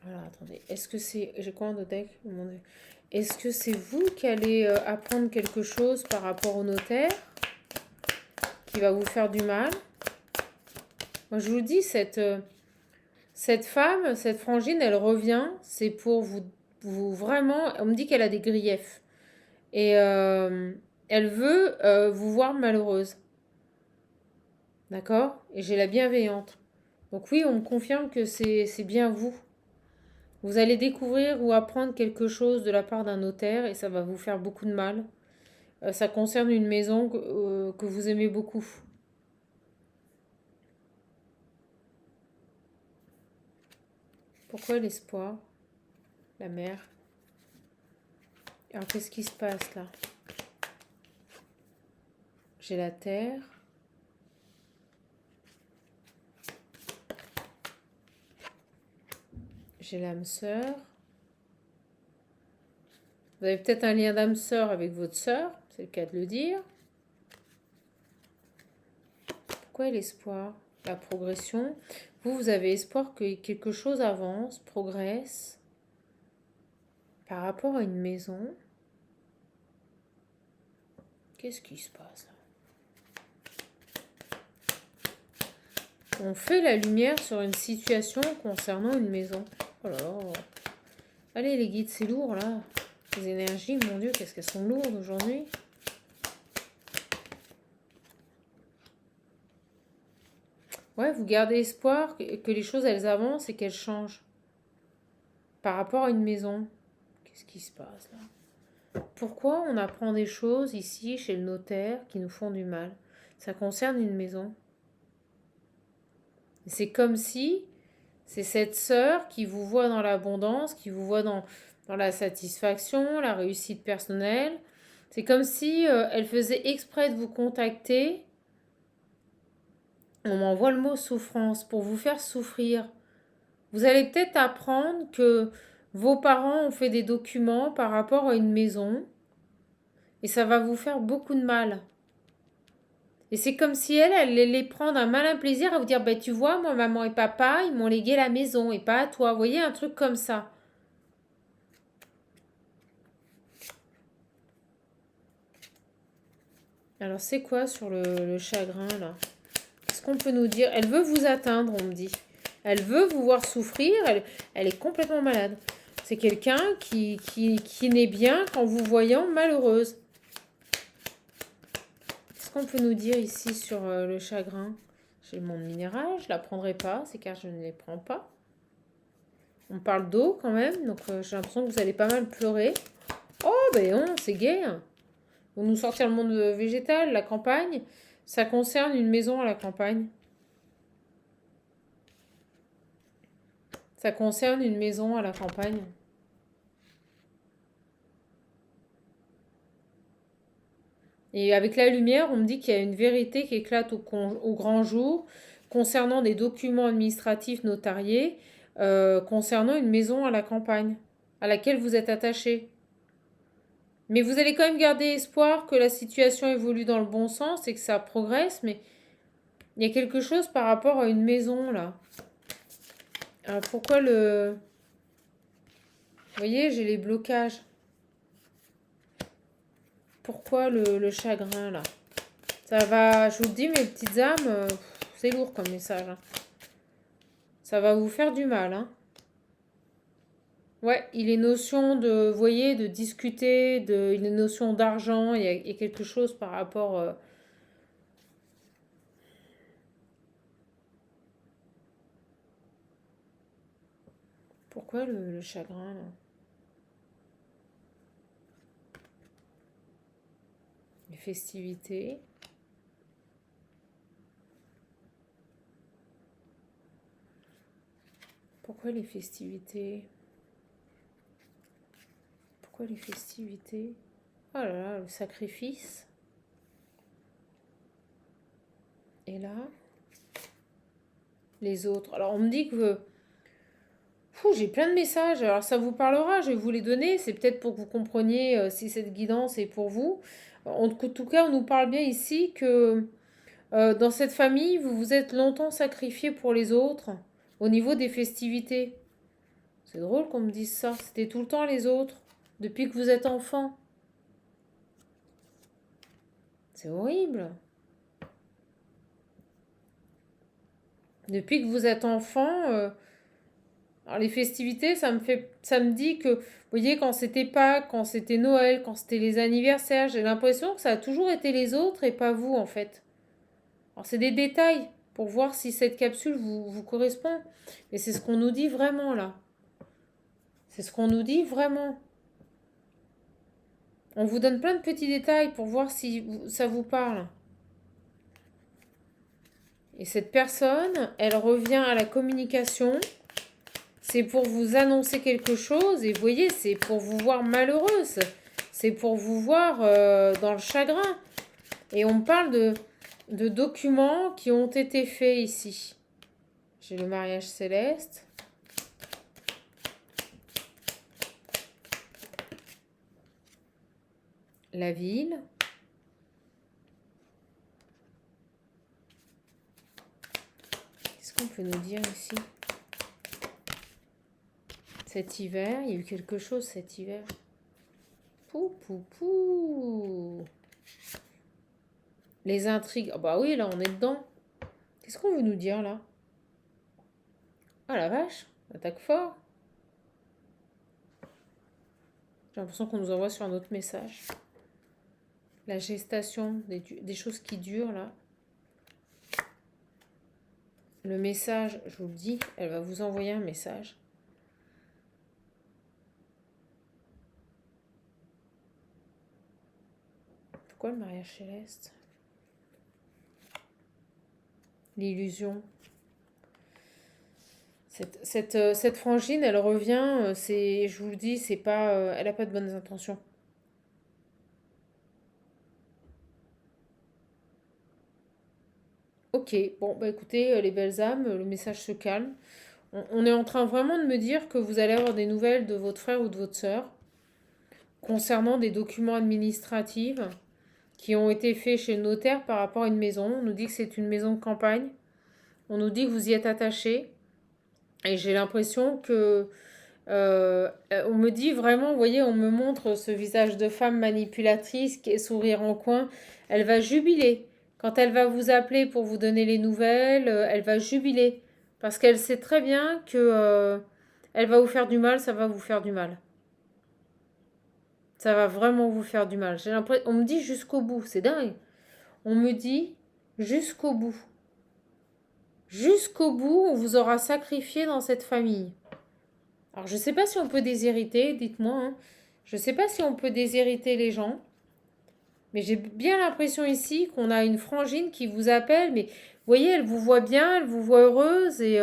Alors attendez, est-ce que c'est... J'ai quoi en deck? Est-ce que c'est vous qui allez apprendre quelque chose par rapport au notaire qui va vous faire du mal? Moi je vous dis, cette femme, cette frangine, elle revient, c'est pour vous vraiment... On me dit qu'elle a des griefs. Et elle veut vous voir malheureuse. D'accord? Et j'ai la bienveillante. Donc oui, on me confirme que c'est bien vous. Vous allez découvrir ou apprendre quelque chose de la part d'un notaire et ça va vous faire beaucoup de mal. Ça concerne une maison que vous aimez beaucoup. Pourquoi l'espoir? La mère. Alors qu'est-ce qui se passe là? J'ai la terre. J'ai l'âme sœur. Vous avez peut-être un lien d'âme sœur avec votre sœur, c'est le cas de le dire. Pourquoi l'espoir? La progression. Vous avez espoir que quelque chose avance, progresse par rapport à une maison. Qu'est-ce qui se passe là? On fait la lumière sur une situation concernant une maison. Oh là là. Allez les guides, c'est lourd là. Les énergies, mon Dieu, qu'est-ce qu'elles sont lourdes aujourd'hui. Ouais, vous gardez espoir que les choses, elles avancent et qu'elles changent. Par rapport à une maison. Qu'est-ce qui se passe là? Pourquoi on apprend des choses ici, chez le notaire, qui nous font du mal? Ça concerne une maison. C'est comme si C'est cette sœur qui vous voit dans l'abondance, qui vous voit dans la satisfaction, la réussite personnelle. C'est comme si elle faisait exprès de vous contacter. On m'envoie le mot souffrance pour vous faire souffrir. Vous allez peut-être apprendre que vos parents ont fait des documents par rapport à une maison et ça va vous faire beaucoup de mal. Et c'est comme si elle allait prendre un malin plaisir à vous dire, bah, tu vois, moi, maman et papa, ils m'ont légué la maison et pas à toi. Vous voyez, un truc comme ça. Alors, c'est quoi sur le chagrin, là? Qu'est-ce qu'on peut nous dire? Elle veut vous atteindre, on me dit. Elle veut vous voir souffrir, elle est complètement malade. C'est quelqu'un qui n'est bien qu'en vous voyant malheureuse. Qu'est-ce qu'on peut nous dire ici sur le chagrin? J'ai le monde minéral, je ne la prendrai pas, ces cartes je ne les prends pas. On parle d'eau quand même, donc j'ai l'impression que vous allez pas mal pleurer. Oh ben non, c'est gai. Vous nous sortir le monde végétal, la campagne. Ça concerne une maison à la campagne. Ça concerne une maison à la campagne. Et avec la lumière, on me dit qu'il y a une vérité qui éclate au grand jour concernant des documents administratifs notariés, concernant une maison à la campagne, à laquelle vous êtes attaché. Mais vous allez quand même garder espoir que la situation évolue dans le bon sens et que ça progresse, mais il y a quelque chose par rapport à une maison, là. Alors pourquoi le... Vous voyez, j'ai les blocages. Pourquoi le chagrin, là? Ça va, je vous le dis, mes petites âmes, c'est lourd comme message. Hein. Ça va vous faire du mal, hein. Ouais, il est notion de, vous voyez, de discuter, il est notion d'argent, il y a quelque chose par rapport... Pourquoi le chagrin, là? Les festivités. Pourquoi les festivités? Pourquoi les festivités? Oh là là, le sacrifice. Et là, les autres. Alors on me dit que... j'ai plein de messages. Alors ça vous parlera, je vais vous les donner. C'est peut-être pour que vous compreniez si cette guidance est pour vous. En tout cas, on nous parle bien ici que dans cette famille, vous vous êtes longtemps sacrifié pour les autres au niveau des festivités. C'est drôle qu'on me dise ça. C'était tout le temps les autres depuis que vous êtes enfant. C'est horrible. Depuis que vous êtes enfant, alors les festivités, ça me dit que, vous voyez, quand c'était Pâques, quand c'était Noël, quand c'était les anniversaires, j'ai l'impression que ça a toujours été les autres et pas vous en fait. Alors c'est des détails pour voir si cette capsule vous correspond. Mais c'est ce qu'on nous dit vraiment là. C'est ce qu'on nous dit vraiment. On vous donne plein de petits détails pour voir si ça vous parle. Et cette personne, elle revient à la communication. C'est pour vous annoncer quelque chose. Et vous voyez, c'est pour vous voir malheureuse. C'est pour vous voir dans le chagrin. Et on parle de documents qui ont été faits ici. J'ai le mariage céleste. La ville. Qu'est-ce qu'on peut nous dire ici? Cet hiver, il y a eu quelque chose cet hiver. Pou, pou, pou. Les intrigues. Oh bah oui, là, on est dedans. Qu'est-ce qu'on veut nous dire, là? Ah, la vache. Attaque fort. J'ai l'impression qu'on nous envoie sur un autre message. La gestation, des choses qui durent, là. Le message, je vous le dis, elle va vous envoyer un message. Pourquoi le mariage céleste? L'illusion. Cette frangine, elle revient, je vous le dis, c'est pas, elle a pas de bonnes intentions. Ok, bon, bah écoutez, les belles âmes, le message se calme. On est en train vraiment de me dire que vous allez avoir des nouvelles de votre frère ou de votre sœur concernant des documents administratifs qui ont été faits chez le notaire par rapport à une maison. On nous dit que c'est une maison de campagne. On nous dit que vous y êtes attaché. Et j'ai l'impression que on me dit vraiment, vous voyez, on me montre ce visage de femme manipulatrice qui est sourire en coin. Elle va jubiler. Quand elle va vous appeler pour vous donner les nouvelles, elle va jubiler. Parce qu'elle sait très bien que elle va vous faire du mal, ça va vous faire du mal. Ça va vraiment vous faire du mal. J'ai l'impression, on me dit jusqu'au bout, c'est dingue. On me dit jusqu'au bout. Jusqu'au bout, on vous aura sacrifié dans cette famille. Alors, je ne sais pas si on peut déshériter, dites-moi, hein. Je ne sais pas si on peut déshériter les gens, mais j'ai bien l'impression ici qu'on a une frangine qui vous appelle, mais vous voyez, elle vous voit bien, elle vous voit heureuse, et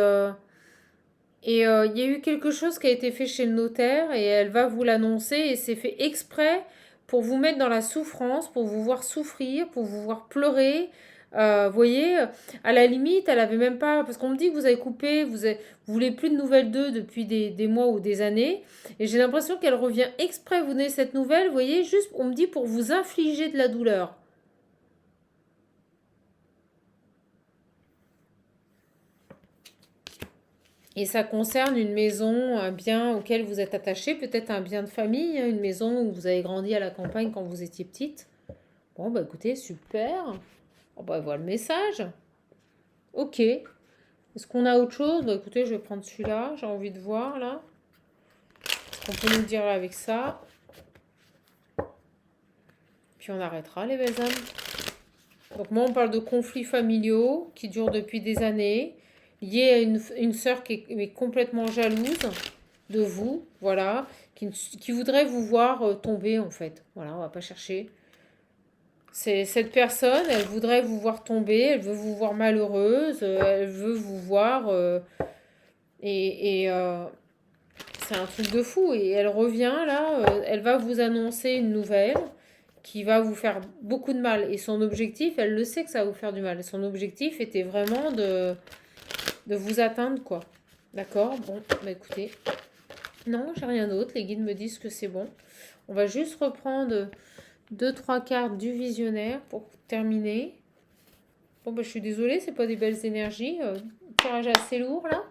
il y a eu quelque chose qui a été fait chez le notaire, et elle va vous l'annoncer, et c'est fait exprès pour vous mettre dans la souffrance, pour vous voir souffrir, pour vous voir pleurer. Vous voyez, à la limite, elle avait même pas, parce qu'on me dit que vous avez coupé, vous voulez plus de nouvelles d'eux depuis des mois ou des années, et j'ai l'impression qu'elle revient exprès vous donner cette nouvelle, vous voyez, juste, on me dit pour vous infliger de la douleur. Et ça concerne une maison, un bien auquel vous êtes attaché, peut-être un bien de famille, hein, une maison où vous avez grandi à la campagne quand vous étiez petite. Bon, bah écoutez, super. On va voir le message. Ok. Est-ce qu'on a autre chose? Bah écoutez, je vais prendre celui-là. J'ai envie de voir là. Ce qu'on peut nous dire là avec ça. Puis on arrêtera les belles âmes. Donc moi, on parle de conflits familiaux qui durent depuis des années, liés à une sœur qui est complètement jalouse de vous, voilà, qui voudrait vous voir tomber en fait. Voilà, on va pas chercher. C'est cette personne, elle voudrait vous voir tomber, elle veut vous voir malheureuse, elle veut vous voir et c'est un truc de fou. Et elle revient là, elle va vous annoncer une nouvelle qui va vous faire beaucoup de mal. Et son objectif, elle le sait que ça va vous faire du mal. Son objectif était vraiment de vous atteindre, quoi. D'accord? Bon, bah écoutez. Non, j'ai rien d'autre. Les guides me disent que c'est bon. On va juste reprendre deux, trois cartes du visionnaire pour terminer. Bon, bah je suis désolée, c'est pas des belles énergies. Tirage assez lourd, là.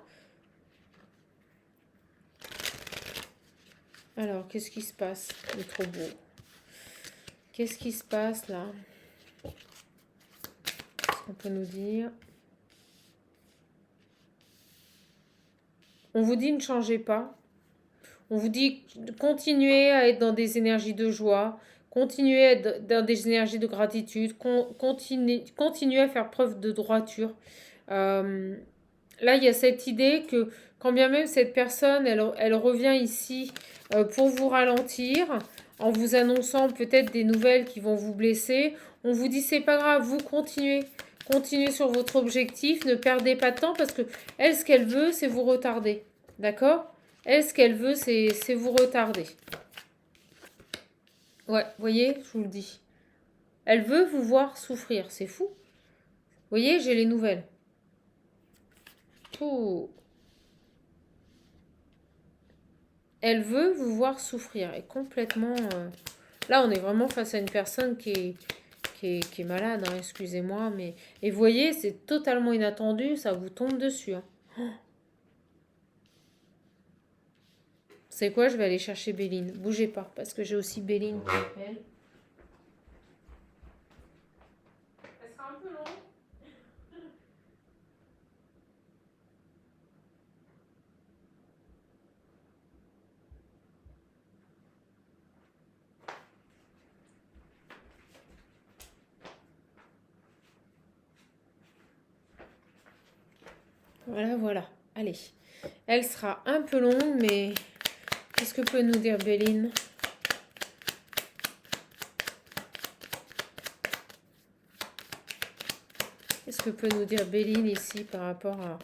Alors, qu'est-ce qui se passe? Il est trop beau. Qu'est-ce qui se passe, là? Qu'est-ce qu'on peut nous dire? On vous dit ne changez pas. On vous dit continuez à être dans des énergies de joie, continuez à être dans des énergies de gratitude, continuez à faire preuve de droiture. Euh, Là, il y a cette idée que quand bien même cette personne, elle revient ici pour vous ralentir, en vous annonçant peut-être des nouvelles qui vont vous blesser, on vous dit c'est pas grave, vous continuez. Continuez sur votre objectif, ne perdez pas de temps parce que elle, ce qu'elle veut, c'est vous retarder. D'accord? Elle, ce qu'elle veut, c'est vous retarder. Ouais, vous voyez, je vous le dis. Elle veut vous voir souffrir, c'est fou. Vous voyez, j'ai les nouvelles. Tout. Elle veut vous voir souffrir. Et complètement... Là, on est vraiment face à une personne qui est malade, hein, excusez-moi. Mais... Et vous voyez, c'est totalement inattendu, ça vous tombe dessus. Hein. C'est quoi? Je vais aller chercher Béline. Bougez pas, parce que j'ai aussi Béline qui appelle. Elle sera un peu longue. Voilà, voilà. Allez. Elle sera un peu longue, mais qu'est-ce que peut nous dire Béline? Qu'est-ce que peut nous dire Béline ici par rapport à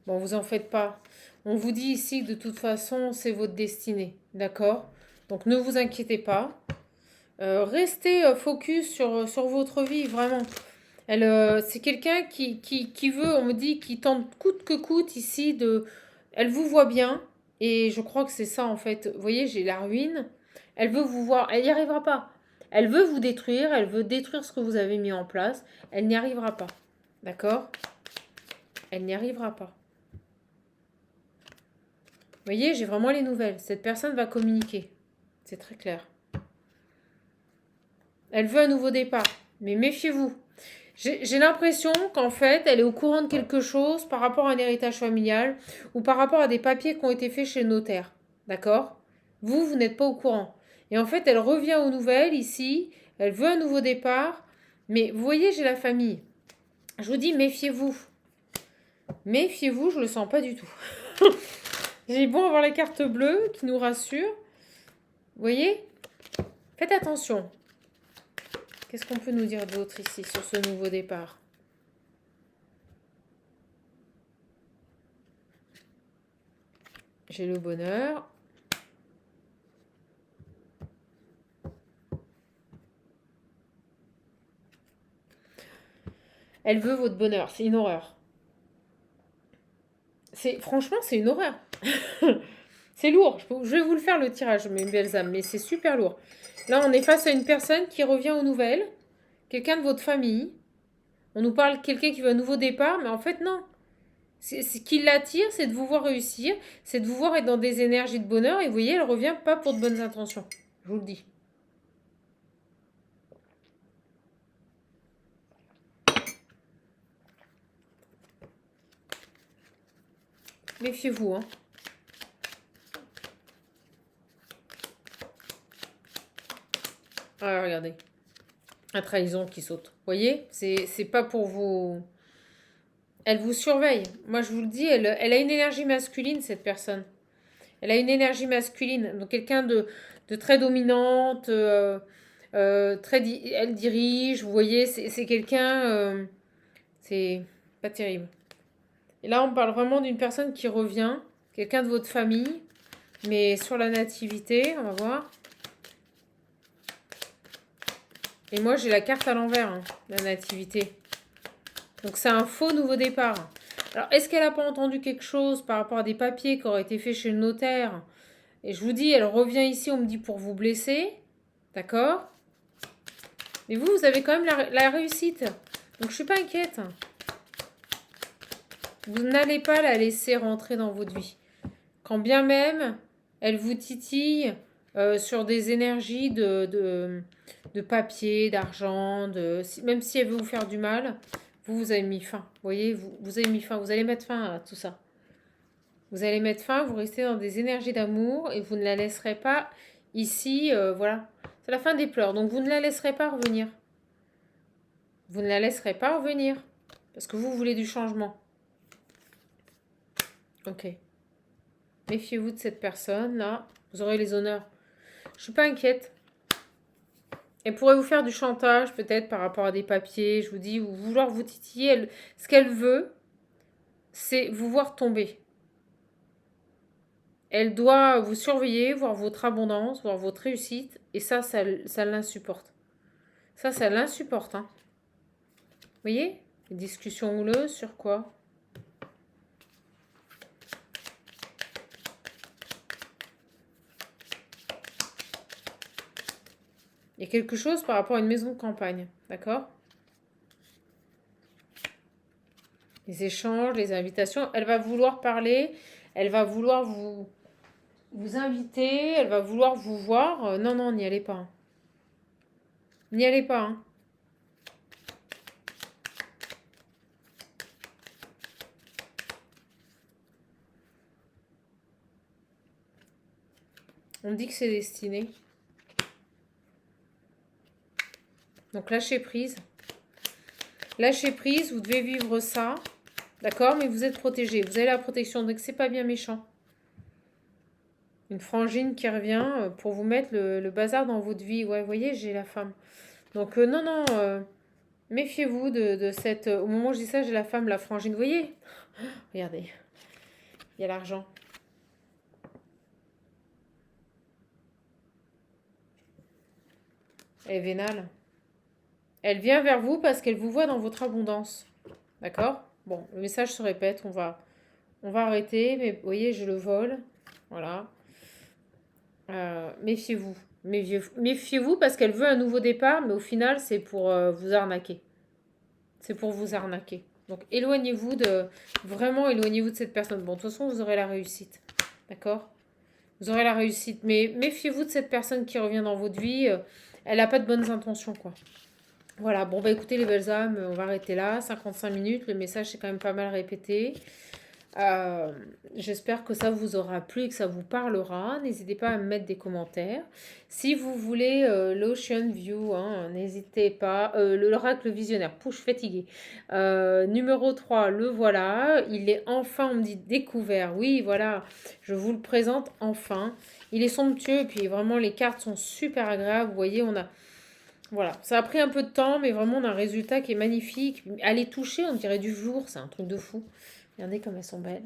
Bon, vous en faites pas. On vous dit ici que de toute façon, c'est votre destinée. D'accord? Donc ne vous inquiétez pas. Restez focus sur votre vie, vraiment. C'est quelqu'un qui veut, on me dit, qui tente coûte que coûte ici de... Elle vous voit bien, et je crois que c'est ça en fait. Vous voyez, j'ai la ruine. Elle veut vous voir, elle n'y arrivera pas. Elle veut vous détruire, elle veut détruire ce que vous avez mis en place. Elle n'y arrivera pas. D'accord? Elle n'y arrivera pas. Vous voyez, j'ai vraiment les nouvelles. Cette personne va communiquer. C'est très clair. Elle veut un nouveau départ. Mais méfiez-vous. J'ai l'impression qu'en fait, elle est au courant de quelque chose par rapport à un héritage familial ou par rapport à des papiers qui ont été faits chez le notaire. D'accord? Vous n'êtes pas au courant. Et en fait, elle revient aux nouvelles ici. Elle veut un nouveau départ. Mais vous voyez, j'ai la famille. Je vous dis, méfiez-vous. Méfiez-vous, je le sens pas du tout. J'ai bon avoir la carte bleue qui nous rassure. Vous voyez? Faites attention. Qu'est-ce qu'on peut nous dire d'autre ici sur ce nouveau départ? J'ai le bonheur. Elle veut votre bonheur. C'est une horreur. Franchement, c'est une horreur. C'est lourd. Je vais vous le faire le tirage, mes belles âmes, mais c'est super lourd. Là, on est face à une personne qui revient aux nouvelles. Quelqu'un de votre famille. On nous parle de quelqu'un qui veut un nouveau départ, mais en fait, non. Ce qui l'attire, c'est de vous voir réussir, c'est de vous voir être dans des énergies de bonheur. Et vous voyez, elle revient pas pour de bonnes intentions. Je vous le dis. Méfiez-vous, hein. Ah, regardez. La trahison qui saute. Vous voyez, c'est pas pour vous... Elle vous surveille. Moi, je vous le dis, elle a une énergie masculine, cette personne. Elle a une énergie masculine. Donc, quelqu'un de très dominante. Elle dirige. Vous voyez, c'est quelqu'un... c'est pas terrible. Et là, on parle vraiment d'une personne qui revient. Quelqu'un de votre famille. Mais sur la nativité, on va voir. Et moi, j'ai la carte à l'envers, hein, la nativité. Donc, c'est un faux nouveau départ. Alors, est-ce qu'elle n'a pas entendu quelque chose par rapport à des papiers qui auraient été faits chez le notaire? Et je vous dis, elle revient ici, on me dit pour vous blesser. D'accord? Mais vous avez quand même la réussite. Donc, je ne suis pas inquiète. Vous n'allez pas la laisser rentrer dans votre vie. Quand bien même, elle vous titille sur des énergies de papier, d'argent, même si elle veut vous faire du mal, vous avez mis fin. Vous voyez, vous avez mis fin. Vous allez mettre fin à tout ça. Vous allez mettre fin, vous restez dans des énergies d'amour et vous ne la laisserez pas ici, voilà. C'est la fin des pleurs, donc vous ne la laisserez pas revenir. Vous ne la laisserez pas revenir parce que vous voulez du changement. Ok. Méfiez-vous de cette personne-là. Vous aurez les honneurs. Je ne suis pas inquiète. Elle pourrait vous faire du chantage, peut-être par rapport à des papiers, je vous dis, ou vouloir vous titiller. Ce qu'elle veut, c'est vous voir tomber. Elle doit vous surveiller, voir votre abondance, voir votre réussite. Et ça l'insupporte. Ça l'insupporte. Hein. Vous voyez? Les discussions houleuses sur quoi? Il y a quelque chose par rapport à une maison de campagne. D'accord? Les échanges, les invitations. Elle va vouloir parler. Elle va vouloir vous inviter. Elle va vouloir vous voir. Non, n'y allez pas. Hein. N'y allez pas. Hein. On dit que c'est destiné. Donc lâchez prise. Lâchez prise, vous devez vivre ça. D'accord? Mais vous êtes protégé. Vous avez la protection. Donc c'est pas bien méchant. Une frangine qui revient pour vous mettre le bazar dans votre vie. Ouais, vous voyez, j'ai la femme. Donc non. Méfiez-vous de cette... Au moment où je dis ça, j'ai la femme, la frangine. Vous voyez? Regardez. Il y a l'argent. Elle est vénale. Elle vient vers vous parce qu'elle vous voit dans votre abondance. D'accord? Bon, le message se répète. On va arrêter. Mais vous voyez, je le vole. Voilà. Méfiez-vous. Méfiez-vous parce qu'elle veut un nouveau départ, mais au final, c'est pour vous arnaquer. C'est pour vous arnaquer. Donc, éloignez-vous de... Vraiment, éloignez-vous de cette personne. Bon, de toute façon, vous aurez la réussite. D'accord? Vous aurez la réussite. Mais méfiez-vous de cette personne qui revient dans votre vie. Elle n'a pas de bonnes intentions, quoi. Voilà, bon, bah écoutez, les belles âmes, on va arrêter là. 55 minutes. Le message s'est quand même pas mal répété. Euh, J'espère que ça vous aura plu et que ça vous parlera. N'hésitez pas à me mettre des commentaires. Si vous voulez l'Ocean View, hein, n'hésitez pas. L'oracle visionnaire, pouh, je suis fatiguée. Numéro 3, le voilà. Il est enfin, on me dit, découvert. Oui, voilà, je vous le présente enfin. Il est somptueux et puis vraiment les cartes sont super agréables. Vous voyez, on a... Voilà, ça a pris un peu de temps, mais vraiment on a un résultat qui est magnifique. À les toucher, on dirait du jour, c'est un truc de fou. Regardez comme elles sont belles.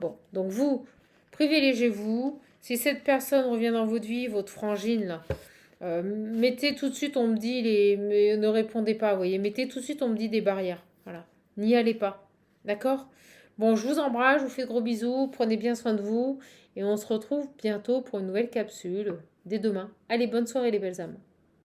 Bon, donc vous, privilégiez-vous. Si cette personne revient dans votre vie, votre frangine, là, mettez tout de suite, on me dit, mais ne répondez pas, vous voyez. Mettez tout de suite, on me dit des barrières. Voilà, n'y allez pas. D'accord? Bon, je vous embrasse, je vous fais de gros bisous, prenez bien soin de vous. Et on se retrouve bientôt pour une nouvelle capsule, dès demain. Allez, bonne soirée les belles âmes.